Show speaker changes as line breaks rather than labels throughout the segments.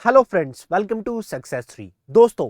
Hello friends, welcome to success 3। दोस्तों,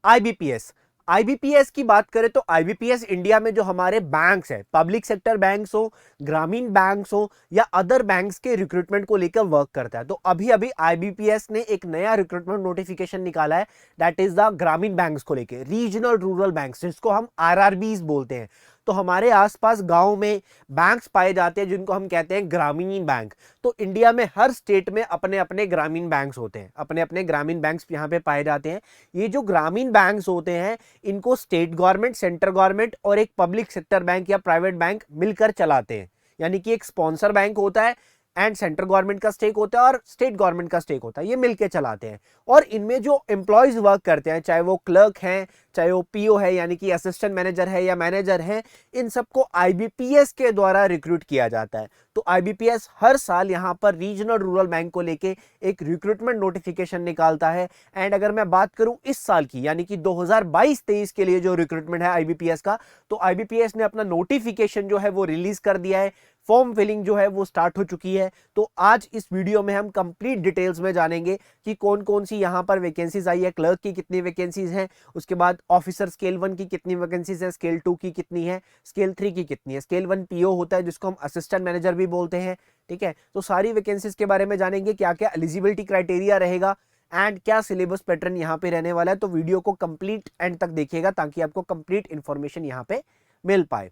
IBPS की बात करें तो आईबीपीएस इंडिया में जो हमारे बैंक्स हैं, पब्लिक सेक्टर बैंक्स हो, ग्रामीण बैंक्स हो या अदर बैंक्स के रिक्रूटमेंट को लेकर वर्क करता है। तो अभी अभी आईबीपीएस ने एक नया रिक्रूटमेंट नोटिफिकेशन निकाला है, दैट इज द ग्रामीण बैंक्स को लेकर, रीजनल रूरल बैंक्स, जिसको हम आरआरबीज बोलते हैं। तो हमारे आसपास गांव में बैंक्स पाए जाते हैं जिनको हम कहते हैं ग्रामीण बैंक। तो इंडिया में हर स्टेट में अपने अपने ग्रामीण बैंक्स होते हैं, अपने अपने ग्रामीण बैंक्स यहाँ पे पाए जाते हैं। ये जो ग्रामीण बैंक्स होते हैं, इनको स्टेट गवर्नमेंट, सेंट्रल गवर्नमेंट और एक पब्लिक सेक्टर बैंक या प्राइवेट बैंक मिलकर चलाते हैं। यानी कि एक स्पॉन्सर बैंक होता है एंड सेंट्रल गवर्नमेंट का स्टेक होता है और स्टेट गवर्नमेंट का स्टेक होता है, ये मिलकर चलाते हैं। और इनमें जो एम्प्लॉयज वर्क करते हैं, चाहे वो क्लर्क हैं, चाहे वो पीओ है यानी कि असिस्टेंट मैनेजर है या मैनेजर है, इन सबको आईबीपीएस के द्वारा रिक्रूट किया जाता है। तो आईबीपीएस हर साल यहाँ पर रीजनल रूरल बैंक को लेके एक रिक्रूटमेंट नोटिफिकेशन निकालता है। एंड अगर मैं बात करूं इस साल की, यानी कि 2022-23 के लिए जो रिक्रूटमेंट है आईबीपीएस का, तो आईबीपीएस ने अपना नोटिफिकेशन जो है वो रिलीज कर दिया है। फॉर्म फिलिंग जो है वो स्टार्ट हो चुकी है। तो आज इस वीडियो में हम कंप्लीट डिटेल्स में जानेंगे कि कौन कौन सी यहाँ पर वैकेंसीज आई है, क्लर्क की कितनी वैकेंसीज हैं, उसके बाद ऑफिसर स्केल 1 की कितनी वैकेंसीज है, स्केल 2 की कितनी है, स्केल 3 की कितनी है। स्केल 1 पीओ होता है जिसको हम असिस्टेंट मैनेजर भी बोलते हैं। ठीक है, तो सारी वैकेंसीज के बारे में जानेंगे, क्या क्या एलिजिबिलिटी क्राइटेरिया रहेगा एंड क्या सिलेबस पैटर्न यहाँ पे रहने वाला है। तो वीडियो को कंप्लीट एंड तक देखिएगा ताकि आपको कंप्लीट इंफॉर्मेशन यहाँ पे मिल पाए।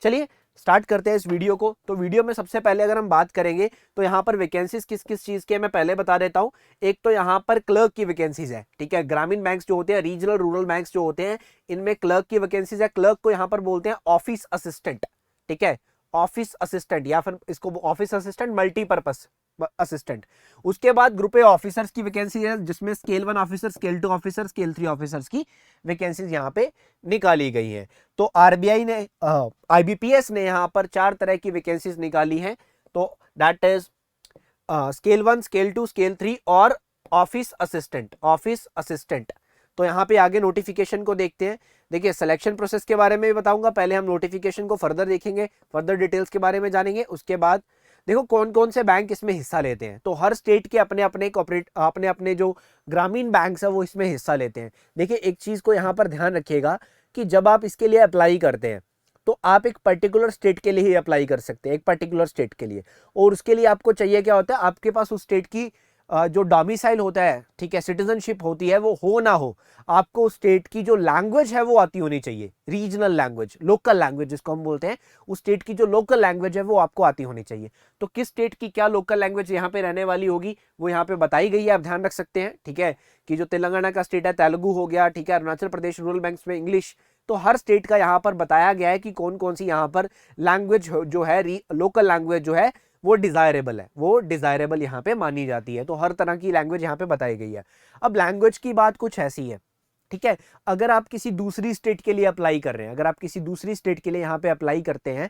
चलिए स्टार्ट करते हैं इस वीडियो को। तो वीडियो में सबसे पहले अगर हम बात करेंगे तो यहाँ पर वैकेंसीज किस किस चीज के मैं पहले बता देता हूँ। एक तो यहाँ पर क्लर्क की वैकेंसीज है। ठीक है, ग्रामीण बैंक्स जो होते हैं, रीजनल रूरल बैंक्स जो होते हैं, इनमें क्लर्क की वैकेंसीज है। क्लर्क को यहाँ पर बोलते हैं ऑफिस असिस्टेंट। ठीक है, ऑफिस असिस्टेंट या फिर इसको ऑफिस असिस्टेंट, मल्टीपर्पस असिस्टेंट। उसके बाद ग्रुप ए ऑफिसर्स की वैकेंसी है जिसमें scale 1 officer, scale 2 officer, scale 3 officers की वैकेंसीज यहाँ पे निकाली गई है। तो आरबीआई ने, आईबीपीएस ने यहाँ पर 4 तरह की वैकेंसीज निकाली हैं। तो that is scale 1, scale 2, scale 3 और ऑफिस असिस्टेंट, ऑफिस असिस्टेंट। तो यहाँ पे आगे नोटिफिकेशन को देखते हैं। देखिए, सिलेक्शन प्रोसेस के बारे में भी बताऊंगा, पहले हम नोटिफिकेशन को फर्दर देखेंगे, फर्दर डिटेल्स के बारे में जानेंगे। उसके बाद देखो कौन कौन से बैंक इसमें हिस्सा लेते हैं। तो हर स्टेट के अपने अपने अपने अपने जो ग्रामीण बैंक है वो इसमें हिस्सा लेते हैं। देखिए, एक चीज को यहाँ पर ध्यान रखिएगा कि जब आप इसके लिए अप्लाई करते हैं तो आप एक पर्टिकुलर स्टेट के लिए ही अप्लाई कर सकते हैं, एक पर्टिकुलर स्टेट के लिए। और उसके लिए आपको चाहिए क्या होता है, आपके पास उस स्टेट की जो डोमिसाइल होता है, ठीक है, सिटीजनशिप होती है, वो हो ना हो, आपको उस स्टेट की जो लैंग्वेज है वो आती होनी चाहिए। रीजनल लैंग्वेज, लोकल लैंग्वेज जिसको हम बोलते हैं, उस स्टेट की जो लोकल लैंग्वेज है वो आपको आती होनी चाहिए। तो किस स्टेट की क्या लोकल लैंग्वेज यहाँ पे रहने वाली होगी वो यहाँ पे बताई गई है, आप ध्यान रख सकते हैं। ठीक है, कि जो तेलंगाना का स्टेट है तेलुगु हो गया, ठीक है, अरुणाचल प्रदेश रूरल बैंक्स में इंग्लिश। तो हर स्टेट का यहाँ पर बताया गया है कि कौन कौन सी यहाँ पर लैंग्वेज जो है, लोकल लैंग्वेज जो है वो डिजायरेबल है, वो डिजायरेबल यहाँ पे मानी जाती है। तो हर तरह की लैंग्वेज यहाँ पे बताई गई है। अब लैंग्वेज की बात कुछ ऐसी है, ठीक है, अगर आप किसी दूसरी स्टेट के लिए अप्लाई कर रहे हैं, अगर आप किसी दूसरी स्टेट के लिए यहाँ पे अप्लाई करते हैं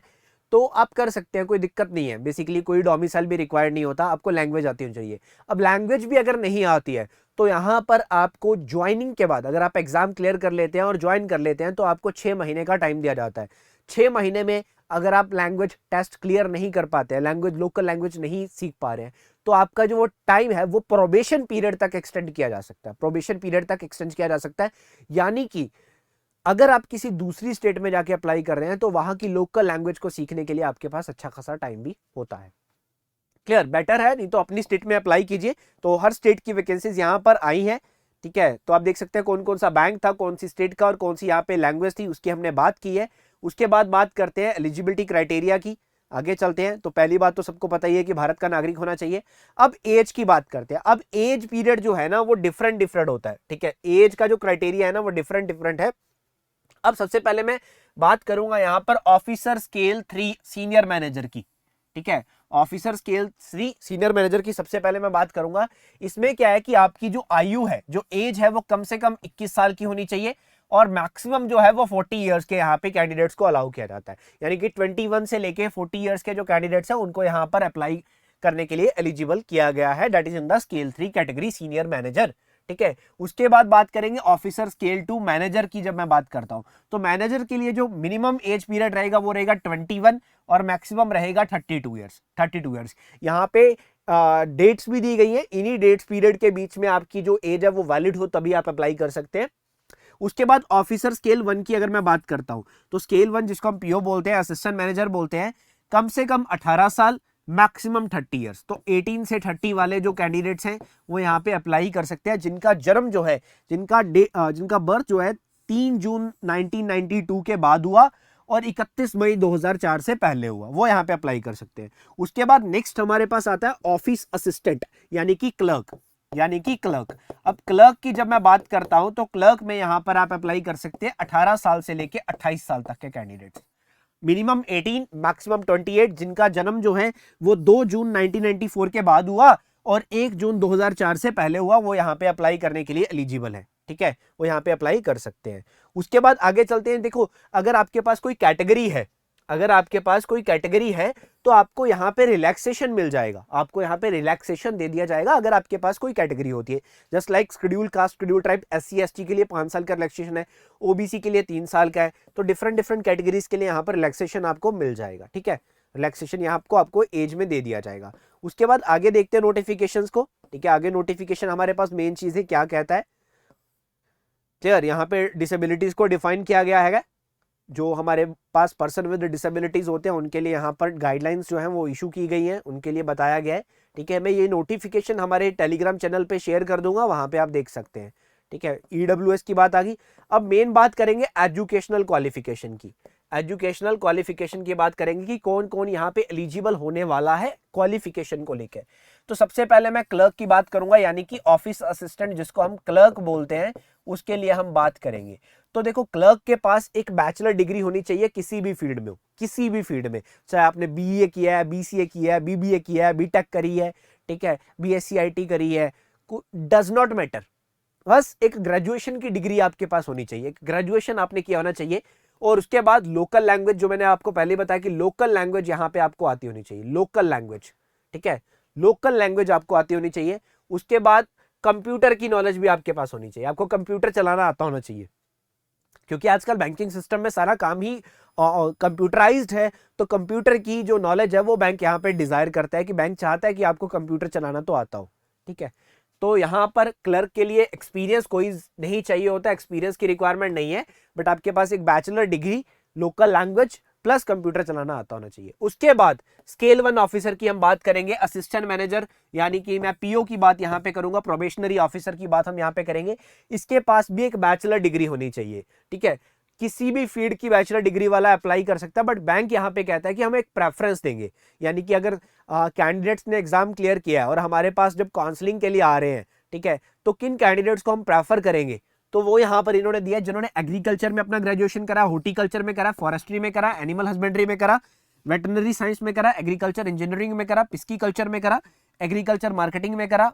तो आप कर सकते हैं, कोई दिक्कत नहीं है। बेसिकली कोई डोमिसाइल भी रिक्वायर्ड नहीं होता, आपको लैंग्वेज आती होनी चाहिए। अब लैंग्वेज भी अगर नहीं आती है तो यहाँ पर आपको ज्वाइनिंग के बाद, अगर आप एग्जाम क्लियर कर लेते हैं और ज्वाइन कर लेते हैं, तो आपको 6 महीने का टाइम दिया जाता है। 6 महीने में अगर आप लैंग्वेज टेस्ट क्लियर नहीं कर पाते हैं, लैंग्वेज, लोकल लैंग्वेज नहीं सीख पा रहे हैं, तो आपका जो वो टाइम है वो प्रोबेशन पीरियड तक एक्सटेंड किया जा सकता है, प्रोबेशन पीरियड तक एक्सटेंड किया जा सकता है। यानी कि अगर आप किसी दूसरी स्टेट में जाके अप्लाई कर रहे हैं तो वहां की लोकल लैंग्वेज को सीखने के लिए आपके पास अच्छा खासा टाइम भी होता है। क्लियर, बेटर है, नहीं तो अपनी स्टेट में अप्लाई कीजिए। तो हर स्टेट की वैकेंसीज यहाँ पर आई हैं। ठीक है, तो आप देख सकते हैं कौन कौन सा बैंक था, कौन सी स्टेट का और कौन सी यहाँ पे लैंग्वेज थी, उसकी हमने बात की है। उसके बाद बात करते हैं एलिजिबिलिटी क्राइटेरिया की, आगे चलते हैं। तो पहली बात तो सबको पता ही है कि भारत का नागरिक होना चाहिए। अब एज की बात करते हैं। अब एज पीरियड जो है ना वो डिफरेंट डिफरेंट होता है। ठीक है, एज का जो क्राइटेरिया है ना वो डिफरेंट डिफरेंट है। अब सबसे पहले मैं बात करूंगा यहाँ पर ऑफिसर स्केल 3 सीनियर मैनेजर की। ठीक है, ऑफिसर स्केल 3 सीनियर मैनेजर की सबसे पहले मैं बात करूंगा। इसमें क्या है कि आपकी जो आयु है, जो एज है, वो कम से कम 21 साल की होनी चाहिए और मैक्सिमम जो है वो 40 इयर्स के यहाँ पे कैंडिडेट्स को अलाउ किया जाता है। यानी कि 21 से लेके 40 इयर्स के जो कैंडिडेट्स हैं उनको यहाँ पर अप्लाई करने के लिए एलिजिबल किया गया है। That is in the scale 3 category senior manager. ठीक है, उसके बाद बात करेंगे ऑफिसर स्केल 2 मैनेजर की। जब मैं बात करता हूं तो मैनेजर के लिए जो मिनिमम एज पीरियड रहेगा वो रहेगा 21 और मैक्सिमम रहेगा 32 इयर्स। 32 इयर्स यहाँ पे डेट्स भी दी गई हैं, इन्हीं डेट्स पीरियड के बीच में आपकी जो एज है वो वैलिड हो तभी आप अप्लाई कर सकते हैं। उसके बाद ऑफिसर स्केल 1 की अगर मैं बात करता हूं तो स्केल 1 जिसको हम पीओ बोलते हैं, असिस्टेंट मैनेजर बोलते हैं, कम से कम 18 साल, मैक्सिमम 30 इयर्स। तो 18 से 30 वाले जो कैंडिडेट्स हैं वो यहाँ पे अप्लाई कर सकते हैं, जिनका जन्म जो है, जिनका बर्थ जो है 3 जून 1992 के बाद हुआ और 31 मई 2004 से पहले हुआ, वो यहाँ पे अप्लाई कर सकते हैं। उसके बाद नेक्स्ट हमारे पास आता है ऑफिस असिस्टेंट यानी कि क्लर्क, अब क्लर्क की जब मैं बात करता हूं तो क्लर्क में यहां पर आप अप्लाई कर सकते हैं 18 साल से लेके 28 साल तक के कैंडिडेट्स, मिनिमम 18 मैक्सिमम 28, जिनका जन्म जो है वो 2 जून 1994 के बाद हुआ और 1 जून 2004 से पहले हुआ, वो यहाँ पे अप्लाई करने के लिए एलिजिबल है। ठीक है, वो यहाँ पे अप्लाई कर सकते हैं। उसके बाद आगे चलते हैं। देखो, अगर आपके पास कोई कैटेगरी है, तो आपको यहाँ पे रिलैक्सेशन मिल जाएगा, आपको यहाँ पे रिलैक्सेशन दे दिया जाएगा अगर आपके पास कोई कैटेगरी होती है। Just like schedule caste, schedule tribe, SC ST के लिए 5 साल का रिलैक्सेशन है, OBC के लिए 3 साल का है। तो डिफरेंट कैटेगरीज के लिए यहाँ पर रिलैक्सेशन आपको मिल जाएगा। ठीक है, रिलैक्सेशन यहाँ आपको एज में दे दिया जाएगा। उसके बाद आगे देखते हैं नोटिफिकेशंस को। ठीक है, आगे नोटिफिकेशन हमारे पास मेन चीज है, क्या कहता है, क्लियर, यहाँ पे डिसेबिलिटीज को डिफाइन किया गया है। जो हमारे पास पर्सन विद डिसेबिलिटीज होते हैं उनके लिए यहाँ पर गाइडलाइंस जो हैं वो इशू की गई हैं, उनके लिए बताया गया है। ठीक है, मैं ये नोटिफिकेशन हमारे टेलीग्राम चैनल पे शेयर कर दूंगा, वहां पे आप देख सकते हैं। ठीक है, EWS की बात आ गई। अब मेन बात करेंगे एजुकेशनल क्वालिफिकेशन की। एजुकेशनल क्वालिफिकेशन की बात करेंगे कि कौन कौन यहाँ पे एलिजिबल होने वाला है क्वालिफिकेशन को लेकर। तो सबसे पहले मैं क्लर्क की बात करूंगा, यानी कि ऑफिस असिस्टेंट जिसको हम क्लर्क बोलते हैं, उसके लिए हम बात करेंगे। तो देखो, क्लर्क के पास एक बैचलर डिग्री होनी चाहिए किसी भी फील्ड में, चाहे आपने BE किया है, BCA किया है, BBA किया है, BTech करी है, ठीक है, BSc IT करी है, डज नॉट मैटर, बस एक ग्रेजुएशन की डिग्री आपके पास होनी चाहिए, ग्रेजुएशन आपने किया होना चाहिए। और उसके बाद लोकल लैंग्वेज, जो मैंने आपको पहले बताया कि लोकल लैंग्वेज यहाँ पे आपको आती होनी चाहिए, लोकल लैंग्वेज। ठीक है, लोकल लैंग्वेज आपको आती होनी चाहिए। उसके बाद कंप्यूटर की नॉलेज भी आपके पास होनी चाहिए, आपको कंप्यूटर चलाना आता होना चाहिए, क्योंकि आजकल बैंकिंग सिस्टम में सारा काम ही कंप्यूटराइज्ड है। तो कंप्यूटर की जो नॉलेज है वो बैंक यहाँ पे डिजायर करता है कि बैंक चाहता है कि आपको कंप्यूटर चलाना तो आता हो। ठीक है, तो यहाँ पर क्लर्क के लिए एक्सपीरियंस कोई नहीं चाहिए होता, एक्सपीरियंस की रिक्वायरमेंट नहीं है, बट आपके पास एक bachelor degree, local language plus computer चलाना आता होना चाहिए। उसके बाद स्केल 1 ऑफिसर की हम बात करेंगे, असिस्टेंट मैनेजर, यानी कि मैं PO की बात यहां पे करूंगा, प्रोबेशनरी ऑफिसर की बात हम यहां पे करेंगे। इसके पास भी एक बैचलर डिग्री होनी चाहिए। ठीक है, किसी भी फील्ड की बैचलर डिग्री वाला अप्लाई कर सकता है, बट बैंक यहां पे कहता है कि हम एक प्रेफरेंस देंगे, यानी कि अगर कैंडिडेट्स ने एग्जाम क्लियर किया है और हमारे पास जब काउंसलिंग के लिए आ रहे हैं, ठीक है, तो किन कैंडिडेट्स को हम प्रेफर करेंगे, तो वो यहाँ पर इन्होंने दिया जिन्होंने एग्रीकल्चर में अपना ग्रेजुएशन करा, हॉर्टिकल्चर में करा, फॉरेस्ट्री में करा, एनिमल हस्बेंड्री में करा, वेटरनरी साइंस में करा, एग्रीकल्चर इंजीनियरिंग में करा, पिस्कीकल्चर में करा, एग्रीकल्चर मार्केटिंग में करा,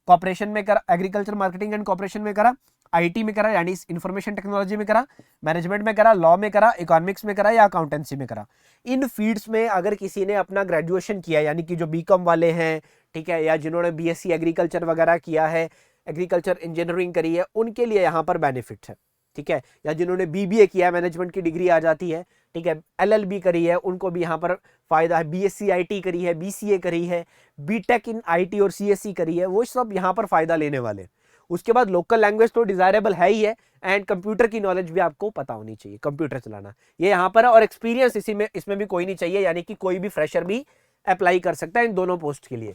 कॉर्पोरेशन में करा, एग्रीकल्चर मार्केटिंग एंड कॉर्पोरेशन में करा, IT में करा यानी इंफॉर्मेशन टेक्नोलॉजी में करा, मैनेजमेंट में करा, लॉ में करा, इकोनॉमिक्स में करा या अकाउंटेंसी में करा। इन फील्ड्स में अगर किसी ने अपना ग्रेजुएशन किया, यानी कि जो BCom वाले हैं, ठीक है, या जिन्होंने BSc एग्रीकल्चर वगैरह किया है, एग्रीकल्चर इंजीनियरिंग करी है, उनके लिए यहाँ पर बेनिफिट है। ठीक है, या जिन्होंने BBA किया है, मैनेजमेंट की डिग्री आ जाती है, ठीक है, LLB करी है, उनको भी यहाँ पर फायदा है, BSc IT करी है, BCA करी है, BTech इन IT और CSE करी है, वो सब यहाँ पर फायदा लेने वाले। उसके बाद लोकल लैंग्वेज तो डिजायरेबल है ही है, एंड कंप्यूटर की नॉलेज भी आपको पता होनी चाहिए, कंप्यूटर चलाना ये यहाँ पर है, और एक्सपीरियंस इसमें भी कोई नहीं चाहिए, यानी कि कोई भी फ्रेशर भी अप्लाई कर सकता है इन दोनों पोस्ट के लिए।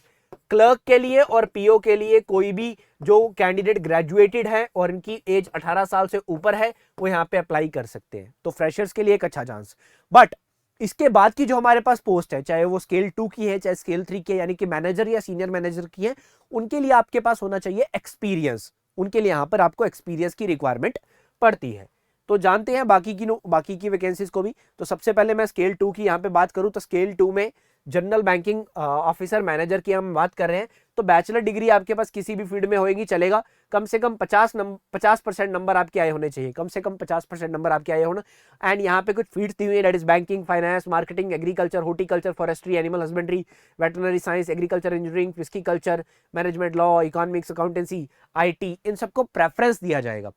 क्लर्क के लिए और PO के लिए कोई भी जो कैंडिडेट ग्रेजुएटेड है और इनकी एज 18 साल से ऊपर है वो यहाँ पे अप्लाई कर सकते हैं, तो फ्रेशर्स के लिए एक अच्छा चांस। बट इसके बाद की जो हमारे पास पोस्ट है, चाहे वो स्केल 2 की है, चाहे स्केल 3 की है, यानी कि मैनेजर या सीनियर मैनेजर की है, उनके लिए आपके पास होना चाहिए एक्सपीरियंस, उनके लिए यहाँ पर आपको एक्सपीरियंस की रिक्वायरमेंट पड़ती है। तो जानते हैं बाकी की वैकेंसीज को भी। तो सबसे पहले मैं स्केल 2 की यहाँ पे बात करूँ तो स्केल 2 में जनरल बैंकिंग ऑफिसर मैनेजर की हम बात कर रहे हैं, तो बैचलर डिग्री आपके पास किसी भी फील्ड में होएगी, चलेगा। कम से कम 50% नंबर आपके आए होने चाहिए, कम से कम 50% नंबर आपके आए होना। एंड यहाँ पे कुछ फील्ड्स दी हुई है, that is banking, finance, marketing, agriculture, horticulture, forestry, animal husbandry, veterinary science, agriculture engineering, pisciculture, management, law, economics, accountancy, IT, इन सबको प्रेफरेंस दिया जाएगा।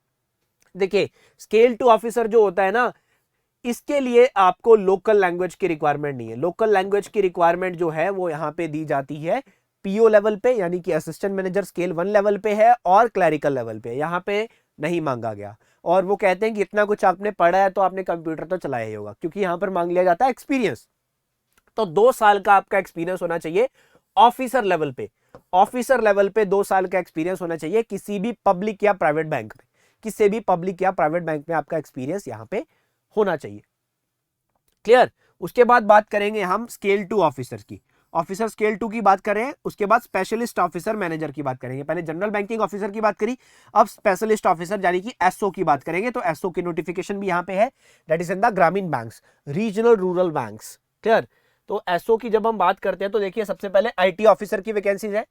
देखिए, स्केल 2 ऑफिसर जो होता है ना, इसके लिए आपको लोकल लैंग्वेज की रिक्वायरमेंट नहीं है। लोकल लैंग्वेज की रिक्वायरमेंट जो है वो यहाँ पे दी जाती है पीओ लेवल पे यानी कि असिस्टेंट मैनेजर स्केल 1 लेवल पे है और क्लरिकल लेवल पे, यहाँ पे नहीं मांगा गया। और वो कहते हैं कि इतना कुछ आपने पढ़ा है तो आपने कंप्यूटर तो चलाया ही होगा, क्योंकि यहाँ पर मांग लिया जाता है एक्सपीरियंस। तो 2 साल का आपका एक्सपीरियंस होना चाहिए ऑफिसर लेवल पे। ऑफिसर लेवल पे 2 साल का एक्सपीरियंस होना चाहिए किसी भी पब्लिक या प्राइवेट बैंक में, किसी भी पब्लिक या प्राइवेट बैंक में आपका एक्सपीरियंस यहाँ पे होना चाहिए। क्लियर। उसके बाद बात करेंगे हम स्केल 2 ऑफिसर की। ऑफिसर स्केल 2 की बात करें, उसके बाद स्पेशलिस्ट ऑफिसर मैनेजर की बात करेंगे। पहले जनरल बैंकिंग ऑफिसर की बात करी, अब स्पेशलिस्ट ऑफिसर यानी कि एसओ की बात करेंगे। तो एसओ की नोटिफिकेशन भी यहाँ पे है, दैट इज इन द ग्रामीण banks, regional rural banks. Clear. तो एसओ की जब हम बात करते हैं तो देखिए सबसे पहले आईटी ऑफिसर की वैकेंसीज है।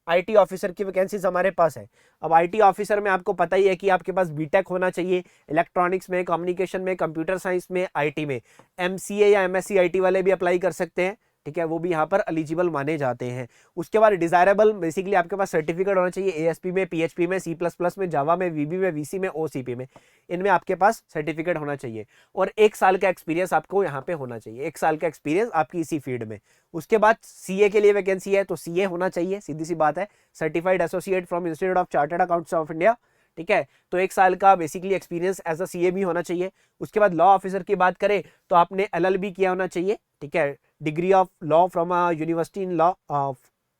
आईटी ऑफिसर की वैकेंसीज हमारे पास है। अब आईटी ऑफिसर में आपको पता ही है कि आपके पास बीटेक होना चाहिए, इलेक्ट्रॉनिक्स में, कम्युनिकेशन में, कंप्यूटर साइंस में, आईटी में। एमसीए या एमएससी आईटी वाले भी अप्लाई कर सकते हैं, ठीक है, वो भी यहाँ पर एलिजिबल माने जाते हैं। उसके बाद डिजायरेबल, बेसिकली आपके पास सर्टिफिकेट होना चाहिए एएसपी में, पीएचपी में, सी प्लस प्लस में, जावा में, वीबी में, वीसी में, ओसीपी में, इनमें आपके पास सर्टिफिकेट होना चाहिए। और 1 साल का एक्सपीरियंस आपको यहाँ पे होना चाहिए, 1 साल का एक्सपीरियंस आपकी इसी फील्ड में। उसके बाद सीए के लिए वैकेंसी है, तो सीए होना चाहिए, सीधी सी बात है, certified associate from Institute of Chartered Accountants of India, ठीक है। तो 1 साल का basically experience as a CA भी होना चाहिए। उसके बाद लॉ ऑफिसर की बात करें तो आपने एलएलबी किया होना चाहिए, ठीक है, degree of law from a university in law,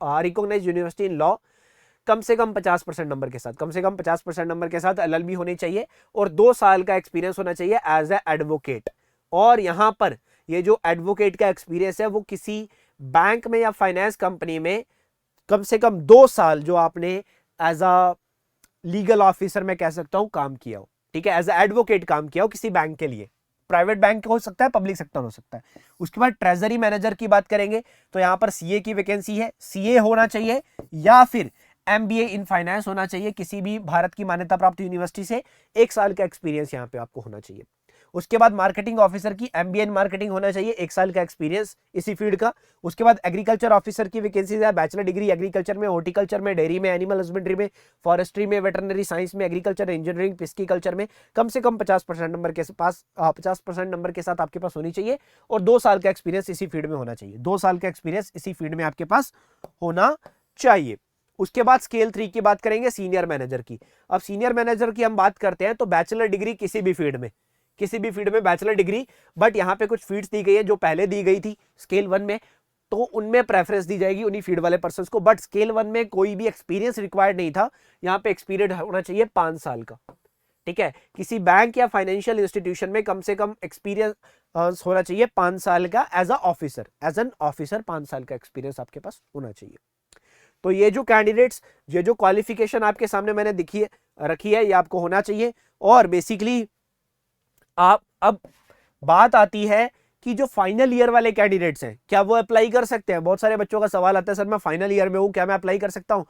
recognised university in law, कम से कम 50% नंबर के साथ, कम से कम 50% नंबर के साथ एलएलबी होनी चाहिए। और 2 साल का एक्सपीरियंस होना चाहिए एज ए एडवोकेट। और यहाँ पर ये जो एडवोकेट का एक्सपीरियंस है वो किसी बैंक में या फाइनेंस कंपनी में कम से कम 2 साल जो आपने एज अ लीगल ऑफिसर मैं कह सकता हूं काम किया हो, ठीक है, एज ए एडवोकेट काम किया हो किसी बैंक के लिए। प्राइवेट बैंक हो सकता है, पब्लिक सेक्टर हो सकता है। उसके बाद ट्रेजरी मैनेजर की बात करेंगे तो यहां पर सीए की वैकेंसी है, सीए होना चाहिए या फिर एमबीए इन फाइनेंस होना चाहिए किसी भी भारत की मान्यता प्राप्त यूनिवर्सिटी से। 1 साल का एक्सपीरियंस यहां पे आपको होना चाहिए। उसके बाद मार्केटिंग ऑफिसर की एमबीए इन मार्केटिंग होना चाहिए, 1 साल का एक्सपीरियंस इसी फील्ड का। उसके बाद एग्रीकल्चर ऑफिसर की वैकेंसीज है, बैचलर डिग्री एग्रीकल्चर में, हॉर्टिकल्चर में, डेयरी में, एनिमल हस्बेंड्री में, फॉरेस्ट्री में, वेटरनरी साइंस में, एग्रीकल्चर, इंजीनियरिंग, पिस्कीकल्चर में कम से कम 50% नंबर के पास 50% नंबर के साथ आपके पास होनी चाहिए। और 2 साल का एक्सपीरियंस इसी फील्ड में होना चाहिए, 2 साल का एक्सपीरियंस इसी फील्ड में आपके पास होना चाहिए। उसके बाद स्केल 3 की बात करेंगे, सीनियर मैनेजर की। अब सीनियर मैनेजर की हम बात करते हैं तो बैचलर डिग्री किसी भी फील्ड में, किसी भी फील्ड में बैचलर डिग्री, बट यहां पे कुछ फील्ड्स दी गई है जो पहले दी गई थी स्केल 1 में, तो उनमें प्रेफरेंस दी जाएगी उन्हीं फील्ड वाले पर्संस को। बट स्केल 1 में कोई भी एक्सपीरियंस रिक्वायर्ड नहीं था, यहां पे एक्सपीरियंस होना चाहिए 5 साल का, ठीक है। किसी बैंक या फाइनेंशियल इंस्टीट्यूशन में कम से कम एक्सपीरियंस होना चाहिए 5 साल का as a officer, as an officer 5 साल का एक्सपीरियंस आपके पास होना चाहिए। तो ये जो कैंडिडेट्स, ये जो क्वालिफिकेशन आपके सामने मैंने रखी है, ये आपको होना चाहिए। और बेसिकली आप, अब बात आती है कि जो फाइनल ईयर वाले कैंडिडेट्स हैं क्या वो अप्लाई कर सकते हैं। बहुत सारे बच्चों का सवाल आता है, सर मैं फाइनल ईयर में हूं, क्या मैं अप्लाई कर सकता हूं।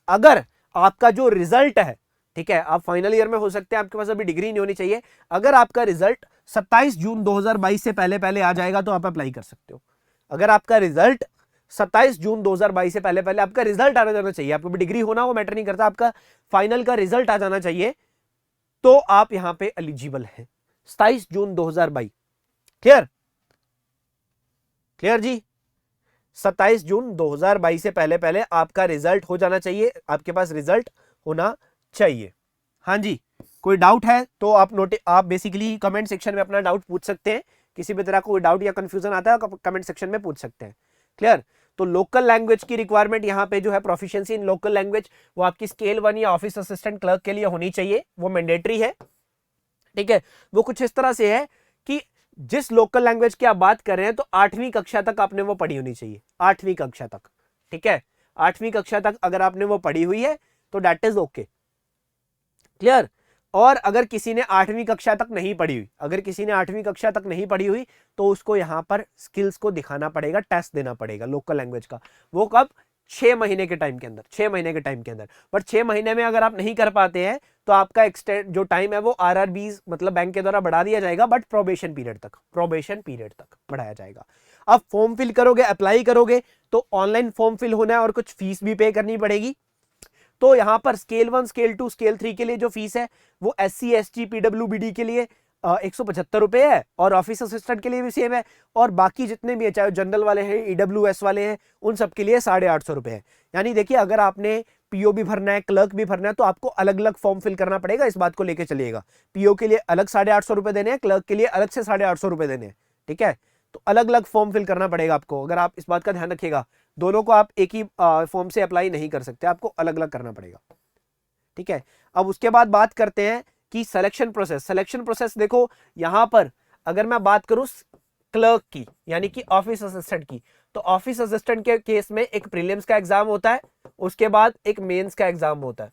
अगर आपका जो रिजल्ट है, ठीक है, आप फाइनल ईयर में हो सकते हैं, आपके पास अभी डिग्री नहीं होनी चाहिए, अगर आपका रिजल्ट 27 जून 2022 से पहले पहले आ जाएगा तो आप अप्लाई कर सकते हो। अगर आपका रिजल्ट 27 जून 2022 से पहले पहले आपका रिजल्ट आना जाना चाहिए, आपको डिग्री होना वो मैटर नहीं करता, आपका फाइनल का रिजल्ट आ जाना चाहिए, तो आप यहां पे एलिजिबल हैं। 27 जून 2022, क्लियर, क्लियर जी। 27 जून 2022 से पहले पहले आपका रिजल्ट हो जाना चाहिए, आपके पास रिजल्ट होना चाहिए। हाँ जी, कोई डाउट है तो आप बेसिकली कमेंट सेक्शन में अपना डाउट पूछ सकते हैं। किसी भी तरह का कोई डाउट या कंफ्यूजन आता है कमेंट सेक्शन में पूछ सकते हैं। क्लियर। तो लोकल लैंग्वेज की रिक्वायरमेंट यहाँ पे जो है, प्रोफिशिएंसी इन लोकल लैंग्वेज, वो आपकी स्केल 1 या ऑफिस असिस्टेंट क्लर्क के लिए होनी चाहिए, वो मैंडेटरी है, ठीक है। वो कुछ इस तरह से है कि जिस लोकल लैंग्वेज की आप बात कर रहे हैं तो 8वीं कक्षा तक आपने वो पढ़ी होनी चाहिए, 8वीं कक्षा तक, ठीक है। 8वीं कक्षा तक अगर आपने वो पढ़ी हुई है तो दैट इज ओके, क्लियर। और अगर किसी ने 8वीं कक्षा तक नहीं पढ़ी हुई, अगर किसी ने 8वीं कक्षा तक नहीं पढ़ी हुई तो उसको यहां पर स्किल्स को दिखाना पड़ेगा, टेस्ट देना पड़ेगा लोकल लैंग्वेज का। वो कब? 6 महीने के टाइम के अंदर, 6 महीने के टाइम के अंदर। बट 6 महीने में अगर आप नहीं कर पाते हैं तो आपका एक्सटेंड जो टाइम है वो आरआरबीज मतलब बैंक के द्वारा बढ़ा दिया जाएगा, बट प्रोबेशन पीरियड तक बढ़ाया जाएगा। अब फॉर्म फिल करोगे, अप्लाई करोगे तो ऑनलाइन फॉर्म फिल होना है और कुछ फीस भी पे करनी पड़ेगी। तो यहां पर स्केल 1, स्केल 2, स्केल 3 के लिए जो फीस है वो SC ST PWBD के लिए 175 है, और ऑफिस असिस्टेंट के लिए भी सेम है, और बाकी जितने भी है चाहे जनरल वाले हैं, ईडब्ल्यूएस वाले हैं, उन सब के लिए 850 है। यानी देखिए अगर आपने पीओ भी भरना है, क्लर्क भी भरना है, तो आपको अलग अलग फॉर्म फिल करना पड़ेगा, इस बात को लेके चलिएगा। पीओ के लिए अलग 850 देने हैं, क्लर्क के लिए अलग से 850 देने हैं, ठीक है। तो अलग अलग फॉर्म फिल करना पड़ेगा आपको, अगर आप इस बात का ध्यान रखिएगा। दोनों को आप एक ही फॉर्म से अप्लाई नहीं कर सकते, आपको अलग अलग करना पड़ेगा, ठीक है। अब उसके बाद बात करते हैं कि सिलेक्शन प्रोसेस। सिलेक्शन प्रोसेस देखो यहां पर अगर मैं बात करूं क्लर्क की यानी कि ऑफिस असिस्टेंट की, तो ऑफिस असिस्टेंट के केस में एक प्रीलिम्स का एग्जाम होता है, उसके बाद एक मेंस का एग्जाम होता है,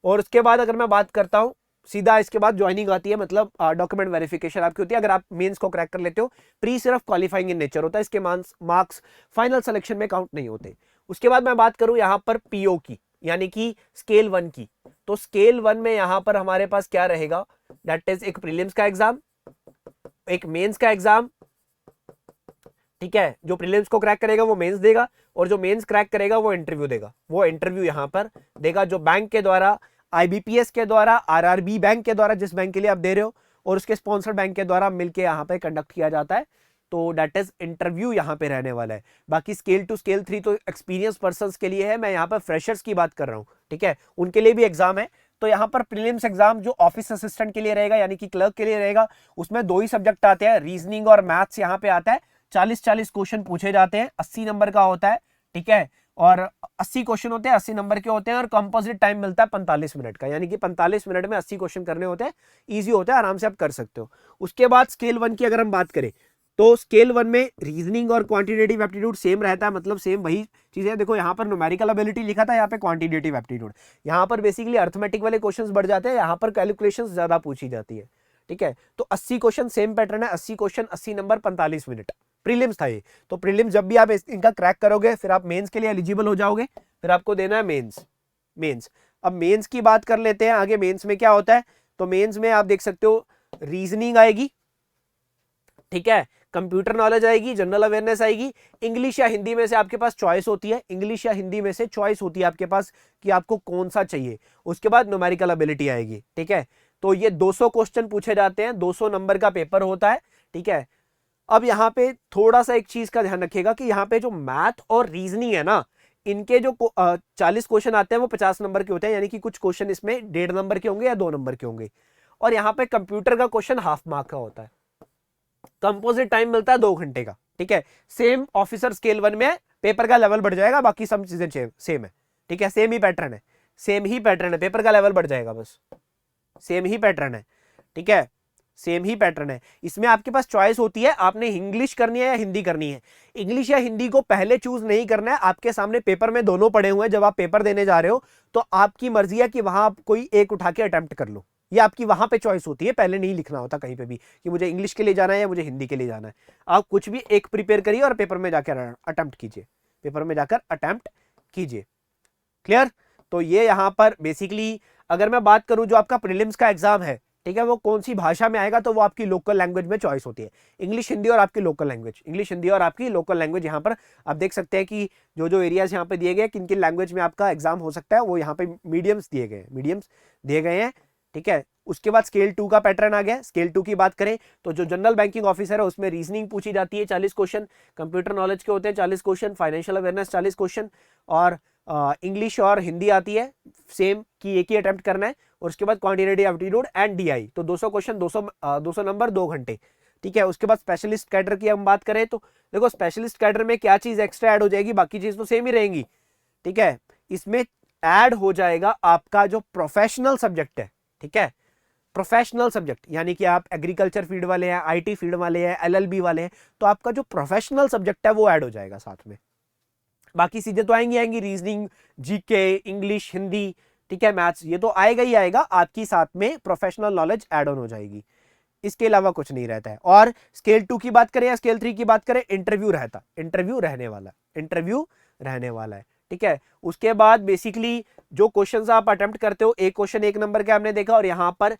और उसके बाद अगर मैं बात करता हूं सीधा इसके बाद ज्वाइनिंग आती है, मतलब डॉक्यूमेंट वेरिफिकेशन आपकी होती है अगर आप मेंस को क्रैक कर लेते हो। प्री सिर्फ क्वालिफाइंग इन नेचर होता है, इसके मार्क्स फाइनल सिलेक्शन में काउंट नहीं होते। उसके बाद मैं बात करूं यहां पर पीओ की यानी कि स्केल 1 की, तो स्केल 1 में यहां पर हमारे पास क्या रहेगा, दैट इज एक प्रीलिम्स का एग्जाम, एक मेंस का एग्जाम, ठीक है। जो प्रीलिम्स को क्रैक करेगा वो मेंस देगा, और जो मेंस क्रैक करेगा वो इंटरव्यू देगा। वो इंटरव्यू यहां पर देगा जो बैंक के द्वारा, आईबीपीएस के द्वारा, आरआरबी बैंक के द्वारा जिस बैंक के लिए आप दे रहे हो, और उसके स्पॉन्सर बैंक के द्वारा मिलकर यहां पे कंडक्ट किया जाता है। तो दैट इज इंटरव्यू यहां पे रहने वाला है। बाकी स्केल 2 स्केल 3 तो एक्सपीरियंस पर्संस के लिए है, मैं यहां पर फ्रेशर्स की बात कर रहा हूं, ठीक है, उनके लिए भी एग्जाम है। तो यहां पर प्रीलिम्स एग्जाम जो ऑफिस असिस्टेंट के लिए रहेगा यानी कि क्लर्क के लिए रहेगा, उसमें 2 ही सब्जेक्ट आते हैं, रीजनिंग और मैथ्स यहां पे आता है। 40-40 क्वेश्चन पूछे जाते हैं, 80 नंबर का होता है, ठीक है, और 80 क्वेश्चन होते हैं, 80 नंबर के होते हैं, और कंपोजिट टाइम मिलता है 45 मिनट का, यानी कि 45 मिनट में 80 क्वेश्चन करने होते हैं। इजी होता है, आराम से आप कर सकते हो। उसके बाद स्केल 1 की अगर हम बात करें तो स्केल 1 में रीजनिंग और क्वांटिटेटिव एप्टीट्यूड सेम रहता है, मतलब सेम वही चीज है। देखो यहाँ पर न्यूमेरिकल एबिलिटी लिखा था, यहाँ पे क्वांटिटेटिव एप्टीट्यूड, यहाँ पर बेसिकली अर्थमेटिक वाले क्वेश्चंस बढ़ जाते हैं, यहाँ पर कैलकुलेशंस ज्यादा पूछी जाती है, ठीक है। तो 80 क्वेश्चन सेम पैटर्न है, 80 क्वेश्चन 80 नंबर 45 मिनट प्रीलिम्स था ये। तो प्रीलिम्स जब भी आप इनका क्रैक करोगे फिर आप मेंस के लिए एलिजिबल हो जाओगे, फिर आपको देना है मेंस। अब मेंस की बात कर लेते हैं आगे। मेंस में क्या होता है, तो मेंस में आप देख सकते हो रीजनिंग आएगी, ठीक है, कंप्यूटर नॉलेज आएगी, जनरल अवेयरनेस आएगी, इंग्लिश या हिंदी में से आपके पास चॉइस होती है, इंग्लिश या हिंदी में से चॉइस होती है आपके पास कि आपको कौन सा चाहिए। उसके बाद न्यूमेरिकल एबिलिटी आएगी, ठीक है। तो ये 200 क्वेश्चन पूछे जाते हैं, 200 नंबर का पेपर होता है, ठीक है। अब यहाँ पे थोड़ा सा एक चीज का ध्यान रखिएगा कि यहाँ पे जो मैथ और रीजनिंग है ना, इनके जो 40 क्वेश्चन आते हैं वो 50 नंबर के होते हैं, यानी कि कुछ क्वेश्चन इसमें 1.5 नंबर के होंगे या 2 नंबर के होंगे। और यहाँ पे कंप्यूटर का क्वेश्चन हाफ मार्क का होता है, कंपोजिट टाइम मिलता है 2 घंटे का, ठीक है। सेम ऑफिसर स्केल 1 में पेपर का लेवल बढ़ जाएगा, बाकी सब चीजें सेम है, ठीक है, सेम ही पैटर्न है, सेम ही पैटर्न है, पेपर का लेवल बढ़ जाएगा बस, सेम ही पैटर्न है, ठीक है, सेम ही पैटर्न है। इसमें आपके पास चॉइस होती है, आपने इंग्लिश करनी है या हिंदी करनी है। इंग्लिश या हिंदी को पहले चूज नहीं करना है, आपके सामने पेपर में दोनों पड़े हुए हैं, जब आप पेपर देने जा रहे हो तो आपकी मर्जी है कि वहां आप कोई एक उठा के अटेम्प्ट कर लो, ये आपकी वहां पे चॉइस होती है, पहले नहीं लिखना होता कहीं पे भी कि मुझे इंग्लिश के लिए जाना है या मुझे हिंदी के लिए जाना है। आप कुछ भी एक प्रिपेयर करिए और पेपर में जाकर अटेम्प्ट कीजिए, पेपर में जाकर अटेम्प्ट कीजिए, क्लियर। तो ये यहां पर बेसिकली अगर मैं बात करूं जो आपका प्रीलिम्स का एग्जाम है, ठीक है, वो कौन सी भाषा में आएगा, तो वो आपकी लोकल लैंग्वेज में चॉइस होती है, इंग्लिश हिंदी और आपकी लोकल लैंग्वेज, इंग्लिश हिंदी और आपकी लोकल लैंग्वेज। यहाँ पर आप देख सकते हैं कि जो जो एरियाज यहाँ पे दिए गए किन किन लैंग्वेज में आपका एग्जाम हो सकता है, वो यहाँ पे मीडियम्स दिए गए हैं, ठीक है। उसके बाद स्केल 2 का पैटर्न आ गया। स्केल 2 की बात करें तो जो जनरल बैंकिंग ऑफिसर है उसमें रीजनिंग पूछी जाती है 40 क्वेश्चन, कंप्यूटर नॉलेज के होते हैं 40 क्वेश्चन, फाइनेंशियल अवेयरनेस 40 क्वेश्चन, और इंग्लिश और हिंदी आती है सेम कि एक ही अटेम्प्ट करना है। और उसके बाद क्वांटिटेटिव एप्टीट्यूड एंड डीआई, तो 200 क्वेश्चन 200 नंबर 2 घंटे, ठीक है। उसके बाद स्पेशलिस्ट कैडर की हम बात करें तो देखो स्पेशलिस्ट कैडर में क्या चीज एक्स्ट्रा ऐड हो जाएगी, बाकी चीज तो सेम ही रहेंगी, ठीक है। इसमें ऐड हो जाएगा आपका जो प्रोफेशनल सब्जेक्ट है, ठीक है, प्रोफेशनल सब्जेक्ट, यानी कि आप एग्रीकल्चर फील्ड वाले हैं, आईटी फील्ड वाले हैं, एलएलबी वाले हैं, तो आपका जो प्रोफेशनल सब्जेक्ट है वो ऐड हो जाएगा साथ में। बाकी चीजें तो आएंगी रीजनिंग, जीके, इंग्लिश, हिंदी, ठीक है, मैथ्स, ये तो आएगा ही आएगा, आपकी साथ में प्रोफेशनल नॉलेज ऐड ऑन हो जाएगी, इसके अलावा कुछ नहीं रहता है। और स्केल 2 की बात करें या स्केल 3 की बात करें, इंटरव्यू रहने वाला है, ठीक है। उसके बाद बेसिकली जो क्वेश्चंस आप अटेम्प्ट करते हो, एक क्वेश्चन 1 नंबर का हमने देखा, और यहां पर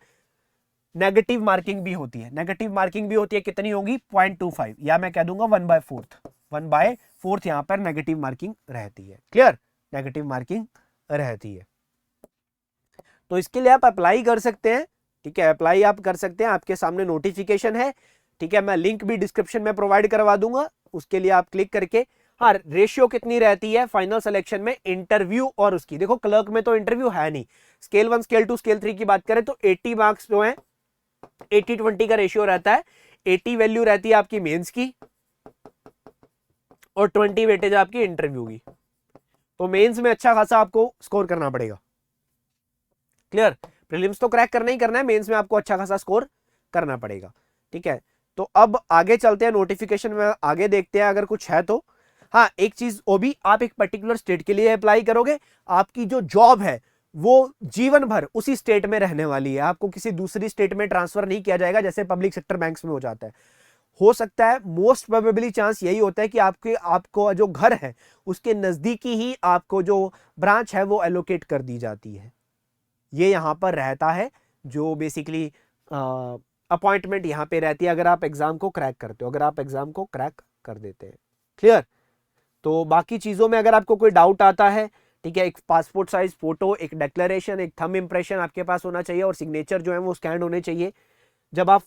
नेगेटिव मार्किंग भी होती है, कितनी होगी 0.25, या मैं कह दूंगा 1/4 यहां पर नेगेटिव मार्किंग रहती है, क्लियर, नेगेटिव मार्किंग रहती है। तो इसके लिए आप अप्लाई कर सकते हैं ठीक है, अप्लाई आप कर सकते हैं, आपके सामने नोटिफिकेशन है, ठीक है, मैं लिंक भी डिस्क्रिप्शन में प्रोवाइड करवा दूंगा, उसके लिए आप क्लिक करके। हाँ, रेशियो कितनी रहती है फाइनल सिलेक्शन में, इंटरव्यू और उसकी, देखो क्लर्क में तो इंटरव्यू है नहीं, स्केल 1 स्केल 2 स्केल 3 की बात करें तो 80 मार्क्स जो है 80-20 का रेशियो रहता है। 80 वैल्यू रहती है आपकी मेंस की और 20 वेटेज आपकी इंटरव्यू की। तो मेंस में अच्छा खासा आपको स्कोर करना पड़ेगा। क्लियर, प्रीलिम्स तो क्रैक करना ही करना है, मेंस में आपको अच्छा खासा स्कोर करना पड़ेगा। ठीक है, तो अब आगे चलते हैं, नोटिफिकेशन में आगे देखते हैं अगर कुछ है तो। हाँ, एक चीज वो भी, आप एक पर्टिकुलर स्टेट के लिए अप्लाई करोगे, आपकी जो जॉब है वो जीवन भर उसी स्टेट में रहने वाली है, आपको किसी दूसरी स्टेट में ट्रांसफर नहीं किया जाएगा जैसे पब्लिक सेक्टर बैंक्स में हो जाता है। हो सकता है, मोस्ट प्रोबेबली चांस यही होता है कि आपको जो घर है उसके नजदीकी ही आपको जो ब्रांच है वो एलोकेट कर दी जाती है। ये यहां पर रहता है, जो बेसिकली अपॉइंटमेंट यहां पे रहती है अगर आप एग्जाम को क्रैक करते हो, अगर आप एग्जाम को क्रैक कर देते हैं। क्लियर, तो बाकी चीजों में अगर आपको कोई डाउट आता है, ठीक है, एक पासपोर्ट साइज फोटो, एक डिक्लेरेशन, एक थंब इंप्रेशन आपके पास होना चाहिए और सिग्नेचर जो है वो स्कैन होने चाहिए जब आप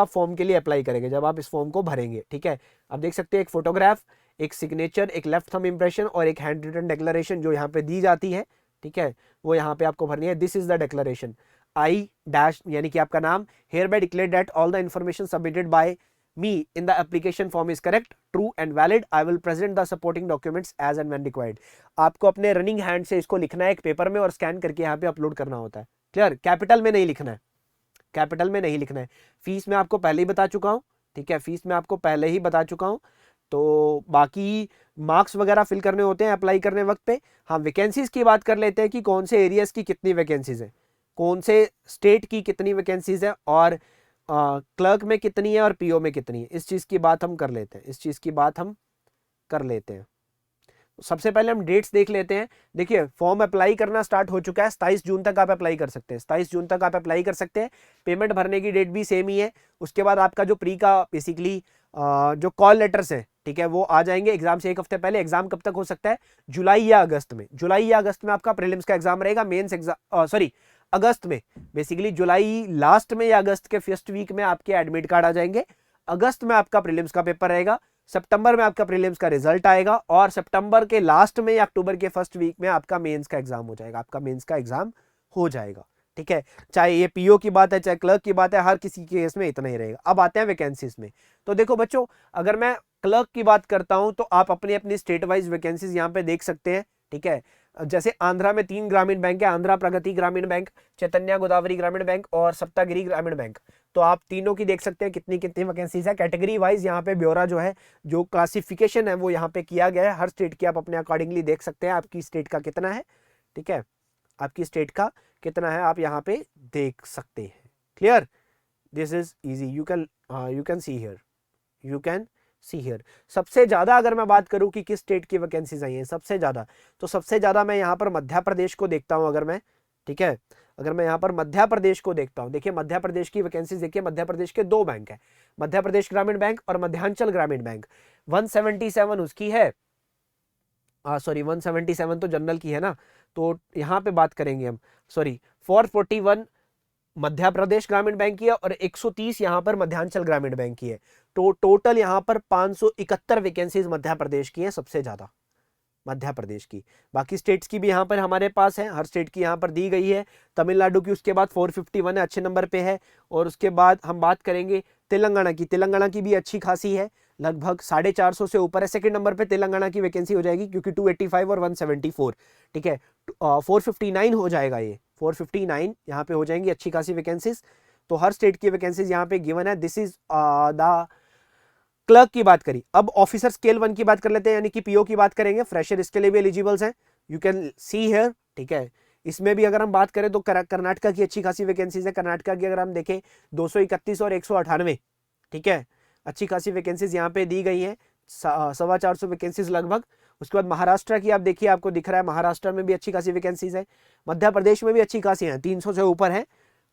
फॉर्म के लिए अप्लाई करेंगे, जब आप इस फॉर्म को भरेंगे। ठीक है, आप देख सकते हैं एक फोटोग्राफ, एक सिग्नेचर, एक लेफ्ट थंब इंप्रेशन और एक हैंड रिटन डिक्लेरेशन जो यहाँ पे दी जाती है। ठीक है, वो यहाँ पे आपको भरनी है। This is the declaration, I dash यानी कि आपका नाम, hereby declare that all the information submitted by me in the application form is correct, true and valid. I will present the supporting documents as and when required. आपको अपने running hand से इसको लिखना है एक paper में और scan करके यहाँ पे अपलोड करना होता है। क्लियर, कैपिटल में नहीं लिखना है, कैपिटल में नहीं लिखना है। फीस मैं आपको पहले ही बता चुका हूँ, ठीक है, फीस मैं आपको पहले ही बता चुका हूँ। तो बाकी मार्क्स वगैरह फिल करने होते हैं अप्लाई करने वक्त पे। हाँ, वैकेंसीज की बात कर लेते हैं कि कौन से एरियाज की कितनी वैकेंसीज है, कौन से स्टेट की कितनी वैकेंसीज है और क्लर्क में कितनी है और पीओ में कितनी है। इस चीज़ की बात हम कर लेते हैं, इस चीज़ की बात हम कर लेते हैं। सबसे पहले हम डेट्स देख लेते हैं। देखिए, फॉर्म अप्लाई करना स्टार्ट हो चुका है, 27 जून तक आप अप्लाई कर सकते हैं, 27 जून तक आप अप्लाई कर सकते हैं। पेमेंट भरने की डेट भी सेम ही है। उसके बाद आपका जो प्री का बेसिकली जो कॉल लेटर्स है, ठीक है, वो आ जाएंगे एग्जाम से एक हफ्ते पहले। एग्जाम कब तक हो सकता है, जुलाई या अगस्त में। जुलाई या अगस्त में आपका प्रीलिम्स का एग्जाम रहेगा, मेंस एग्जाम सॉरी अगस्त में, बेसिकली जुलाई लास्ट में या अगस्त के फर्स्ट वीक में आपके एडमिट कार्ड आ जाएंगे। अगस्त में आपका प्रीलिम्स का पेपर रहेगा, सितंबर में आपका प्रीलिम्स का रिजल्ट आएगा और सितंबर के लास्ट में या अक्टूबर के फर्स्ट वीक में आपका मेंस का एग्जाम हो जाएगा, आपका मेंस का एग्जाम हो जाएगा। ठीक है, चाहे ये पीओ की बात है चाहे क्लर्क की बात है, हर किसी के केस में इतना ही रहेगा। अब आते हैं वैकेंसीज में। तो देखो बच्चों, अगर मैं क्लर्क की बात करता हूं तो आप अपनी अपनी स्टेट वाइज वैकेंसीज यहाँ पे देख सकते हैं। ठीक है, जैसे आंध्रा में 3 ग्रामीण बैंक है, आंध्रा प्रगति ग्रामीण बैंक, चैतन्य गोदावरी ग्रामीण बैंक और सप्तागिरी ग्रामीण बैंक। तो आप तीनों की देख सकते हैं कितनी कितनी वैकेंसीज है। कैटेगरी वाइज यहाँ पे ब्यौरा जो है, जो क्लासिफिकेशन है वो यहाँ पे किया गया है। हर स्टेट की आप अपने अकॉर्डिंगली देख सकते हैं आपकी स्टेट का कितना है। ठीक है, आपकी स्टेट का कितना है आप यहाँ पे देख सकते हैं। Clear, this is easy, you can see here, you can see here. सबसे ज्यादा अगर मैं बात करूं कि किस स्टेट की वैकेंसीज आई हैं सबसे ज्यादा, तो सबसे ज्यादा मैं यहाँ पर मध्य प्रदेश को देखता हूं। अगर मैं, ठीक है, अगर मैं यहाँ पर मध्य प्रदेश को देखता हूं, देखिए मध्य प्रदेश की वैकेंसीज देखिए, मध्य प्रदेश के 2 बैंक है, मध्य प्रदेश ग्रामीण बैंक और मध्यांचल ग्रामीण बैंक। 177 उसकी है, सॉरी 177 तो जनरल की है ना, तो यहाँ पे बात करेंगे हम, सॉरी 441 मध्य प्रदेश ग्रामीण बैंक की है और 130 यहाँ पर मध्यांचल ग्रामीण बैंक की है। तो टोटल यहाँ पर 571 वैकेंसीज मध्य प्रदेश की है, सबसे ज्यादा मध्य प्रदेश की। बाकी स्टेट्स की भी यहाँ पर हमारे पास है, हर स्टेट की यहाँ पर दी गई है। तमिलनाडु की उसके बाद 451 है, अच्छे नंबर पे है। और उसके बाद हम बात करेंगे तेलंगाना की, तेलंगाना की भी अच्छी खासी है, लगभग 450 से ऊपर है। सेकंड नंबर पे तेलंगाना की वैकेंसी हो जाएगी क्योंकि 285 और 174, ठीक है, 459 हो जाएगा, ये 459 यहाँ पे हो जाएंगी अच्छी खासी वैकेंसीज। तो हर स्टेट की वैकेंसीज यहाँ पे गिवन है। दिस इज द क्लर्क की बात करी। अब ऑफिसर स्केल 1 की बात कर लेते हैं, यानी कि पीओ की बाबात करेंगे। फ्रेशर इसके लिए भी एलिजिबल्स हैं, यू कैन सी हियर। ठीक है, इसमें भी अगर हम बात करें तो कर्नाटका की अच्छी खासी वैकेंसीज है। कर्नाटका की अगर हम देखें 231 और 198, ठीक है, अच्छी खासी वैकेंसीज यहाँ पे दी गई हैं, 425 वैकेंसीज लगभग। उसके बाद महाराष्ट्र की आप देखिए, आपको दिख रहा है महाराष्ट्र में भी अच्छी खासी वैकेंसीज है। मध्य प्रदेश में भी अच्छी खासी हैं, 300 से ऊपर है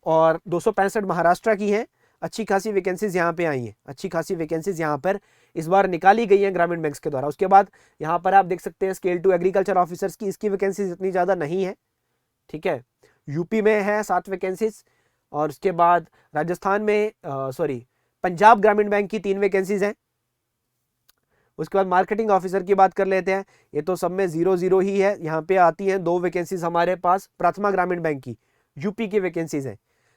और 265 महाराष्ट्र की है। अच्छी खासी वैकेंसीज यहाँ पे आई हैं, अच्छी खासी वैकेंसीज यहाँ पर इस बार निकाली गई हैं ग्रामीण बैंक्स के द्वारा। उसके बाद यहाँ पर आप देख सकते हैं स्केल 2 एग्रीकल्चर ऑफिसर्स की, इसकी वैकेंसीज इतनी ज़्यादा नहीं है। ठीक है, यूपी में है 7 वैकेंसीज, और उसके बाद राजस्थान में पंजाब ग्रामीण बैंक की 3 वैकेंसीज हैं। उसके बाद मार्केटिंग ऑफिसर की बात कर लेते हैं, ये तो सब में 0-0 ही है। यहाँ पे आती हैं 2 वैकेंसीज हमारे पास प्रथमा ग्रामीण बैंक की, यूपी की वैकेंसीज हैं।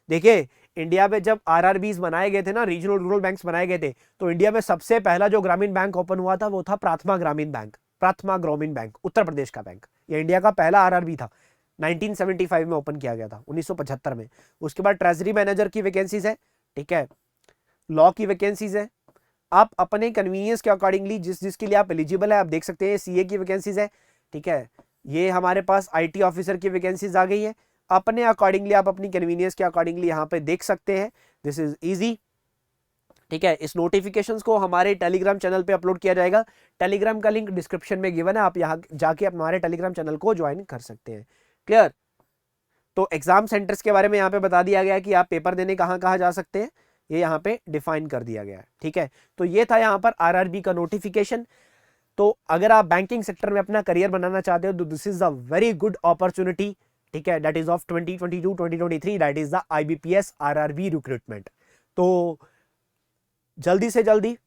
देखिए इंडिया में जब आरआरबीज बनाए गए थे ना, रीजनल रूरल बैंक्स बनाए गए थे, तो इंडिया में सबसे पहला जो ग्रामीण बैंक ओपन हुआ था वो था प्रथमा ग्रामीण बैंक। प्रथमा ग्रामीण बैंक उत्तर प्रदेश का बैंक, ये इंडिया का पहला आरआरबी था। 1975 में ओपन किया गया था, 1975 में। उसके बाद ट्रेजरी मैनेजर की वैकेंसीज है, ठीक है, लॉ की वैकेंसीज है। आप अपने कन्वीनियंस के अकॉर्डिंगली जिसके लिए आप एलिजिबल है, आप देख सकते हैं सीए की वैकेंसीज है, ठीक है। ये हमारे पास आईटी ऑफिसर की वैकेंसीज आ गई है। अपने अकॉर्डिंगली आप अपनी कन्वीनियंस के अकॉर्डिंगली यहाँ पे देख सकते हैं। दिस इज इजी, ठीक है। इस नोटिफिकेशंस को हमारे टेलीग्राम चैनल पे अपलोड किया जाएगा। टेलीग्राम का लिंक डिस्क्रिप्शन में गिवन है, आप यहाँ जाके हमारे टेलीग्राम चैनल को ज्वाइन कर सकते हैं। क्लियर? तो एग्जाम सेंटर्स के बारे में यहाँ पे बता दिया गया है कि आप पेपर देने कहाँ कहाँ जा सकते हैं, ये यहाँ पे डिफाइन कर दिया गया है, ठीक है। तो ये था यहाँ पर आरआरबी का नोटिफिकेशन। तो अगर आप बैंकिंग सेक्टर में अपना करियर बनाना चाहते हो तो this is a very good opportunity, ठीक है। That is of 2022-2023, that is the IBPS RRB recruitment. तो जल्दी से जल्दी,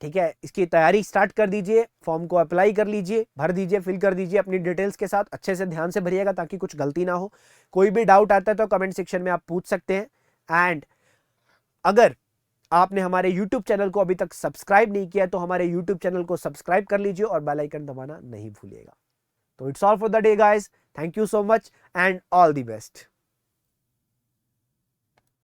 ठीक है, इसकी तैयारी स्टार्ट कर दीजिए, फॉर्म को अप्लाई कर लीजिए, भर दीजिए, फिल कर दीजिए अपनी डिटेल्स के साथ। अच्छे से ध्यान से भरिएगा ताकि कुछ गलती ना हो। कोई भी डाउट आता है तो कमेंट सेक्शन में आप पूछ सकते हैं। एंड अगर आपने हमारे YouTube चैनल को अभी तक सब्सक्राइब नहीं किया तो हमारे YouTube चैनल को सब्सक्राइब कर लीजिए और बेल आइकन दबाना नहीं भूलिएगा। तो it's all for the day guys, thank you so much and all the best.